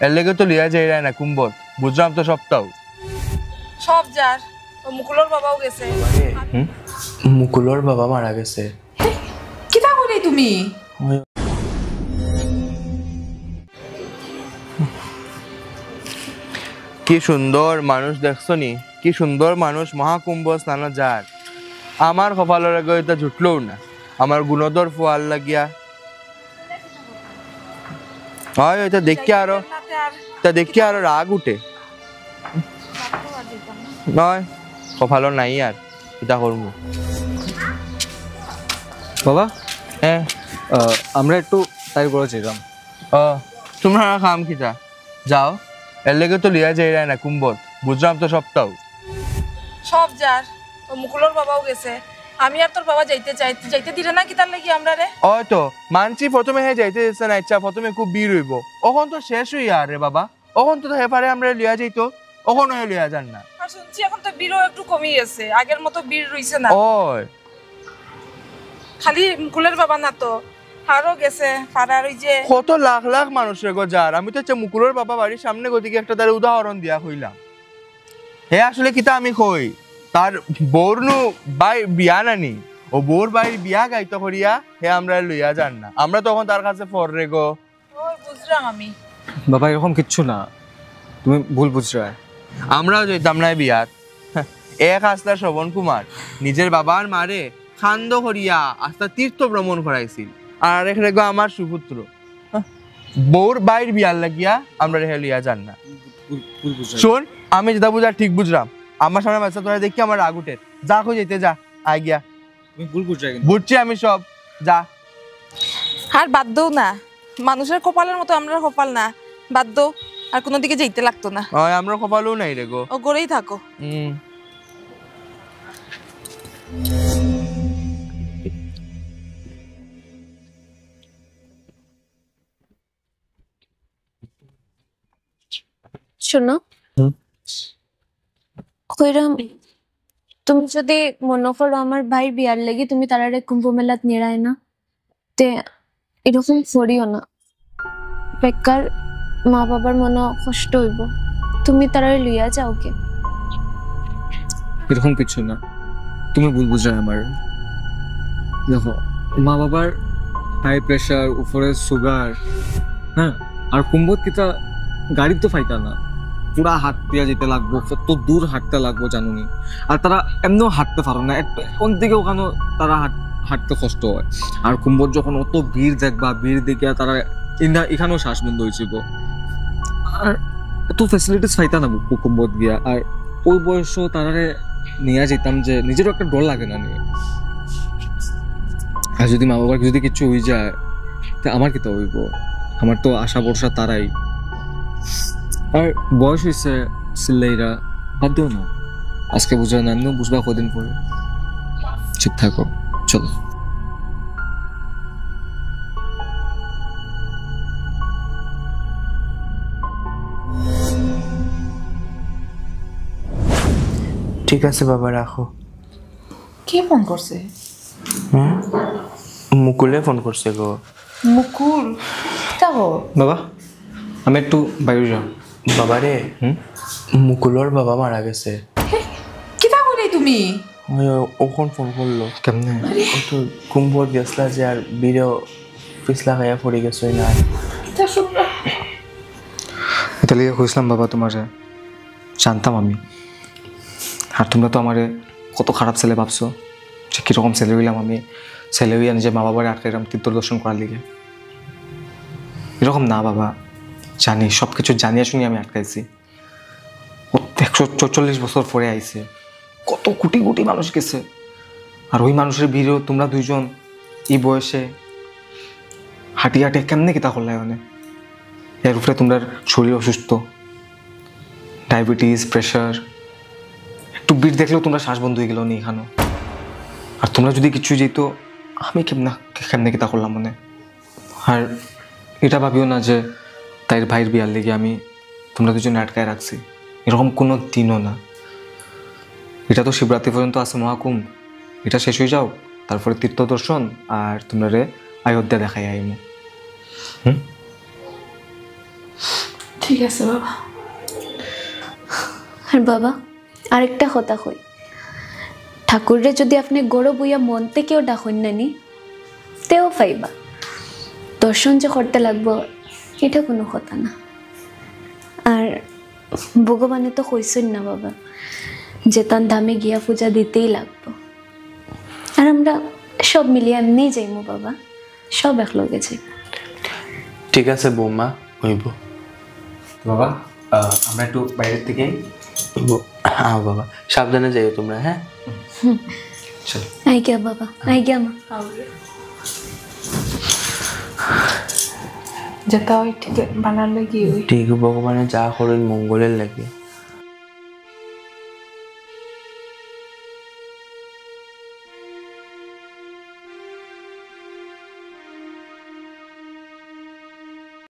এর লেগে তো লিয়া যাই না কুম্বত, বুঝলাম তো সবটাও। সব যার মুকুলর বাবাও গেছে। মুকুলর বাবা মারা গেছে। কিতা কইলে তুমি? কি সুন্দর মানুষ দেখছো নি, কি সুন্দর মানুষ মহাকুম্ভ স্নান যার। আমার কপালের আগে এটা জুটলও না, আমার গুণধর ফোয়াল লাগিয়া। হয় এটা দেখি আরো রাগ উঠে। নয় কপালও নাই আর এটা করবো। বাবা হ্যাঁ আমরা একটু তাই করেছিলাম। তোমরা খাম খিতা যাও, এর লেগে তো লিয়া যাই না কুম্বত, বুঝলাম তো সবটাও। সব যার মুকুলর বাবাও গেছে। আমি আর তোর বাবা যাইতে দিলে না কি তার লাগি আমরা রে? ওই তো মানছি প্রথমে হে যাইতে দিচ্ছে না, ইচ্ছা প্রথমে খুব বীর হইব, ওখন তো শেষ হই আর রে বাবা, ওখন তো হেপারে আমরা লিয়া যাইতো, ওখন হে লিয়া যান না। আর শুনছি এখন তো বীরও একটু কমই গেছে, আগের মতো বীর রইছে না। ওই খালি মুকুলের বাবা না তো আরো গেছে পাড়ার ওই যে কত লাখ লাখ মানুষের গো যার। আমি তো মুকুলের বাবা বাড়ির সামনে গতিকে একটা তার উদাহরণ দিয়া হইলাম। হে আসলে কিতা আমি কই, তার বউর নু বাই বিয়া নানি, ও বউর বাড়ির বিয়া গাইতে করিয়া হে আমরা লইয়া যান না, আমরা তখন তার কাছে ফর রে গো। ওই বুঝলাম আমি। বাবা এরকম কিচ্ছু না, তুমি ভুল বুঝছো। আমরাও যেতাম না বিয়াত। এক আস্তা শ্রবণ কুমার নিজের বাবার মারে খান্দ করিয়া আস্তা তীর্থ ভ্রমণ করাইছিল, আর এখানে গো আমার সুপুত্র বউর বাইর বিয়ার লাগিয়া আমরা রেহে লিয়া যান না। শোন আমি যেটা বুঝার ঠিক বুঝলাম, আমার সামনে বাচ্চা তোরা দেখি আমার রাগ উঠে, যা কই যেতে যা আই গিয়া। বুঝছি আমি সব, যা। আর বাদ দৌ না, মানুষের কপালের মতো আমরা কপাল না, বাদ দৌ। আর কোনো দিকে যেতে লাগতো না। আমরা কপালও নাই রে গো। ও গড়েই থাকো। শোনো, কইরাম তুমি যদি মনে করো আমার ভাই বিয়ার লাগি তুমি তারারে কুম্ভ মেলাত নিরায় না, তে এরকম করিও না। বেকার মা বাবার মনে কষ্ট হইব, তুমি তারারে লইয়া যাও কে। এরকম কিছু না, তুমি ভুল বুঝছো আমার। দেখো মা বাবার হাই প্রেশার, উপরে সুগার, হ্যাঁ, আর কুম্ভত কিতা গাড়ি তো ফাইতা না, পুরা হাত দিয়া যেতে লাগবো, কত দূর হাঁটতে লাগবো জানুনি। আর তারা এমনিও হাঁটতে পারো না, কোন দিকে ওখানে তারা হাঁটতে কষ্ট হয়। আর কুম্ভত যখন অত ভিড় দেখবা, ভিড় দেখে তারা এখানেও শ্বাস বন্ধ হয়েছিল। আর এত ফ্যাসিলিটিস পাইতা না কুম্ভত গিয়া। আর ওই বয়সও তারারে নিয়ে যেতাম যে নিজেরও একটা ডর লাগে না নিয়ে। আর যদি মা বাবার যদি কিছু হয়ে যায় তা আমার কি তো হইব, আমার তো আশা ভরসা তারাই। আর বয়স হয়েছে সিল্লাইরা, বাদ দিও না, আজকে বুঝা না, এমনিও বুঝবা কদিন পরে। ঠিক থাকো, চলো। ঠিক আছে বাবা, রাখো। কে ফোন করছে? মুকুলে ফোন করছে গো। মুকুল? যাবো বাবা, আমি একটু বাইরে যাও। বাবা রে, মুকুলর বাবা মারা গেছে। কিতা কইলে তুমি? ওখন ফোন করলো। কেমনে? ও তো কুম্ভত গেছলা যে, আর বীরেও পিছলা খাইয়া পড়ে গেছে না। কিতা শুনলাম? এটা লিখে কইছিলাম বাবা তোমারে, জানতাম আমি। আর তোমরা তো আমারে কত খারাপ ছেলে ভাবছো, যে কীরকম ছেলে হইলাম আমি, ছেলে হইয়া নিজে মা বাবার আটকাইলাম তীর্থ দর্শন করার লিগে। এরকম না বাবা, জানি সব কিছু জানিয়ে শুনি আমি আটকাইছি। 144 বছর পরে আইছে, কত কোটি কোটি মানুষ গেছে। আর ওই মানুষের ভিড়েও তোমরা দুইজন এই বয়সে হাঁটি হাঁটে কেমনে কিতা করলে মানে। এর উপরে তোমরা শরীর অসুস্থ, ডায়াবেটিস, প্রেশার, একটু ভিড় দেখলেও তোমরা শ্বাস বন্ধ হয়ে গেল নি এখানেও। আর তোমরা যদি কিছু যেত, আমি কেমনে কিতা করলাম মানে। আর এটা ভাবিও না যে তাইর ভাইয়ের বিয়ার লেগে আমি তোমরা দুজনে আটকায় রাখছি, এরকম কোনো দিনও না। এটা তো শিবরাত্রি পর্যন্ত আছে মহাকুম্ভ, এটা শেষ হয়ে যাও, তারপরে তীর্থ দর্শন আর তোমরা অযোধ্যা দেখাই আইমু। ঠিক আছে বাবা। আর বাবা আরেকটা কথা কই, ঠাকুররে যদি আপনি গড় বইয়া মন থেকেও ডাকুন নানি তেও পাইবা। দর্শন যে করতে লাগবো এটা কোনো কথা না। আর ভগবানে তো কইসেন না বাবা যে তার ধামে গিয়া পূজা দিতেই লাগবো। আর আমরা সব মিলিয়ে এমনিই যাইমু বাবা, সব একলগে যাই। ঠিক আছে বৌমা, হইব। বাবা আমরা একটু বাইরের থেকে হ্যাঁ বাবা, সাবধানে যাইও তোমরা। হ্যাঁ চলো। আই গিয়া বাবা, আই গিয়া মা। যেটা ওই ঠিক বানার লাগি ওই ঠিক ভগবানের যা করেন মঙ্গলের লাগে।